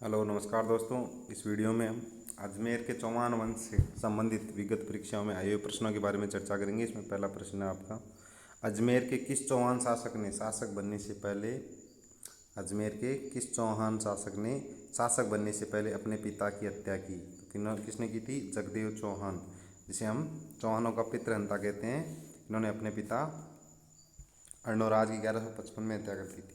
Hello नमस्कार दोस्तों। इस वीडियो में हम अजमेर के चौहान वंश से संबंधित विगत परीक्षाओं में आए हुए प्रश्नों के बारे में चर्चा करेंगे। इसमें पहला प्रश्न है आपका, अजमेर के किस चौहान शासक ने शासक बनने से पहले अजमेर के किस चौहान शासक ने शासक बनने से पहले अपने पिता की हत्या की? तो किसने की थी? जगदेव चौहान, जिसे हम चौहानों का पितृहंता कहते हैं। इन्होंने अपने पिता अर्णोराज की 1155 में हत्या कर दी थी।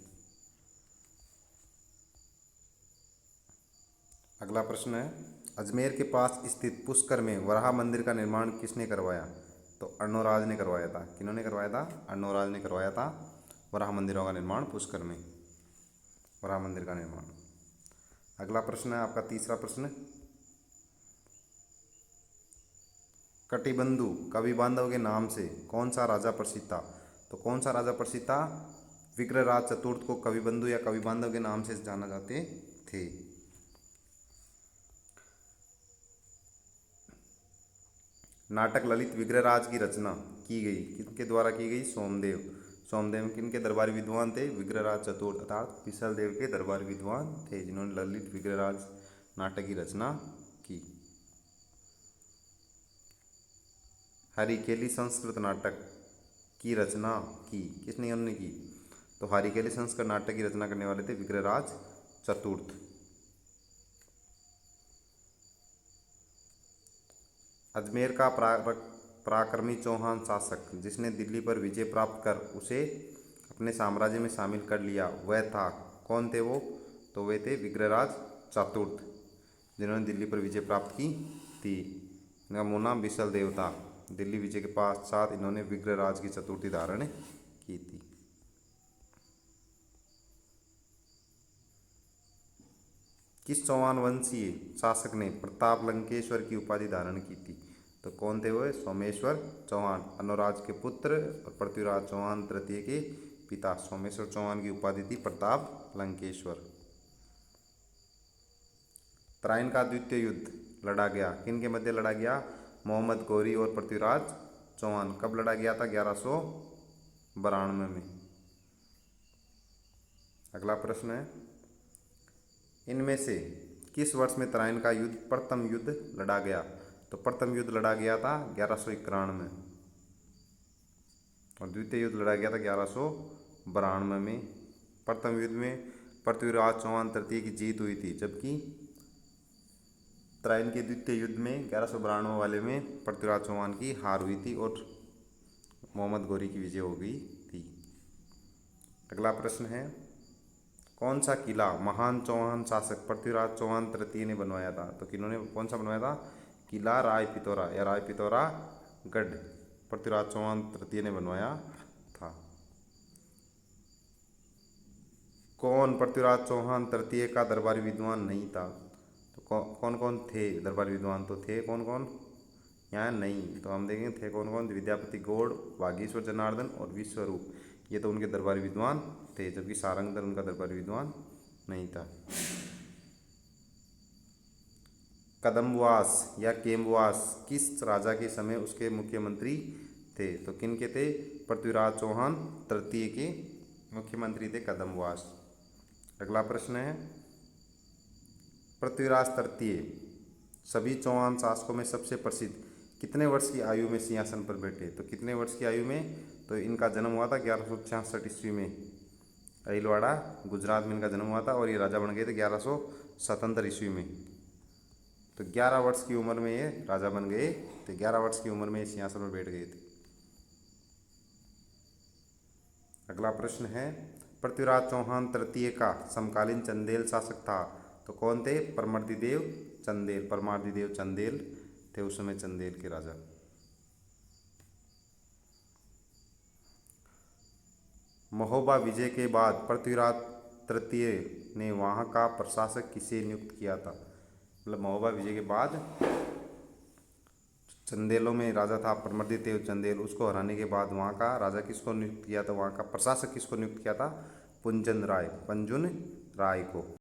अगला प्रश्न है, अजमेर के पास स्थित पुष्कर में वराह मंदिर का निर्माण किसने करवाया? तो अर्णोराज ने करवाया था। किन्होंने करवाया था? अर्णोराज ने करवाया था वराह मंदिरों का निर्माण पुष्कर में, वराह मंदिर का निर्माण। अगला प्रश्न है आपका तीसरा प्रश्न, कटिबंधु कवि बांधव के नाम से कौन सा राजा प्रसिद्ध था? तो कौन सा राजा प्रसिद्ध था? विग्रहराज चतुर्थ को कविबंधु या कवि बांधव के नाम से जाना जाते थे। नाटक ललित विग्रहराज की रचना की गई किनके द्वारा की गई? सोमदेव। सोमदेव किनके दरबारी विद्वान थे? विग्रहराज चतुर्थ अर्थात विशाल देव के दरबारी विद्वान थे, जिन्होंने ललित विग्रहराज नाटक की रचना की। हरिकेली संस्कृत नाटक की रचना की किसने? उन्होंने की। तो हरिकेली संस्कृत नाटक की रचना करने वाले थे विग्रहराज चतुर्थ। अजमेर का पराक्रमी चौहान शासक जिसने दिल्ली पर विजय प्राप्त कर उसे अपने साम्राज्य में शामिल कर लिया, वह था? कौन थे वो? तो वे थे विग्रहराज चतुर्थ, जिन्होंने दिल्ली पर विजय प्राप्त की थी। इनका मूल नाम विशल देव था। दिल्ली विजय के पश्चात इन्होंने विग्रहराज की चतुर्थी धारण की थी। किस चौहान वंशीय शासक ने प्रताप लंकेश्वर की उपाधि धारण की थी? तो कौन थे वो? सोमेश्वर चौहान, अनुराज के पुत्र और पृथ्वीराज चौहान तृतीय के पिता। सोमेश्वर चौहान की उपाधि थी प्रताप लंकेश्वर। तराइन का द्वितीय युद्ध लड़ा गया किन के मध्य लड़ा गया? मोहम्मद गौरी और पृथ्वीराज चौहान। कब लड़ा गया था? 1192 में। अगला प्रश्न है, इनमें से किस वर्ष में तराइन का युद्ध प्रथम युद्ध लड़ा गया? तो प्रथम युद्ध लड़ा गया था 1191 में और द्वितीय युद्ध लड़ा गया था 1192 में। प्रथम युद्ध में पृथ्वीराज चौहान तृतीय की जीत हुई थी, जबकि तराइन के द्वितीय युद्ध में 1192 वाले में पृथ्वीराज चौहान की हार हुई थी और मोहम्मद गौरी की विजय हो गई थी। अगला प्रश्न है, कौन सा किला महान चौहान शासक पृथ्वीराज चौहान तृतीय ने बनवाया था? तो किन्होंने कौन सा बनवाया था? किला राय पिथौरा या राय पिथौरा गढ़ पृथ्वीराज चौहान तृतीय ने बनवाया था। कौन पृथ्वीराज चौहान तृतीय का दरबारी विद्वान नहीं था? तो कौन कौन थे दरबारी विद्वान? तो थे कौन कौन? यहाँ नहीं, तो हम देखेंगे थे कौन कौन। विद्यापति गौड़, वागीश्वर जनार्दन और विश्वरूप, ये तो उनके दरबारी विद्वान थे, जबकि सारंगधर उनका दरबारी विद्वान नहीं था। कदम्बवास या केम्बवास किस राजा के समय उसके मुख्यमंत्री थे? तो किन के थे? पृथ्वीराज चौहान तृतीय के मुख्यमंत्री थे कदम्बवास। अगला प्रश्न है, पृथ्वीराज तृतीय सभी चौहान शासकों में सबसे प्रसिद्ध कितने वर्ष की आयु में सिंहासन पर बैठे? तो कितने वर्ष की आयु में? तो इनका जन्म हुआ था 1166 ईस्वी में, अहिलवाड़ा गुजरात में इनका जन्म हुआ था और ये राजा बन गए थे 1177 ईस्वी में। तो 11 वर्ष की उम्र में ये राजा बन गए थे, 11 वर्ष की उम्र में ये सिंहासन पर बैठ गए थे। अगला प्रश्न है, पृथ्वीराज चौहान तृतीय का समकालीन चंदेल शासक था? तो कौन थे? परमर्दिदेव चंदेल। परमार्दिदेव चंदेल थे उस समय चंदेल के राजा। महोबा विजय के बाद पृथ्वीराज तृतीय ने वहां का प्रशासक किसे नियुक्त किया था? मतलब महोबा विजय के बाद चंदेलों में राजा था परमर्दिदेव चंदेल, उसको हराने के बाद वहाँ का राजा किसको नियुक्त किया था? वहाँ का प्रशासक किसको नियुक्त किया था? पुंजन राय, पंजुन राय को।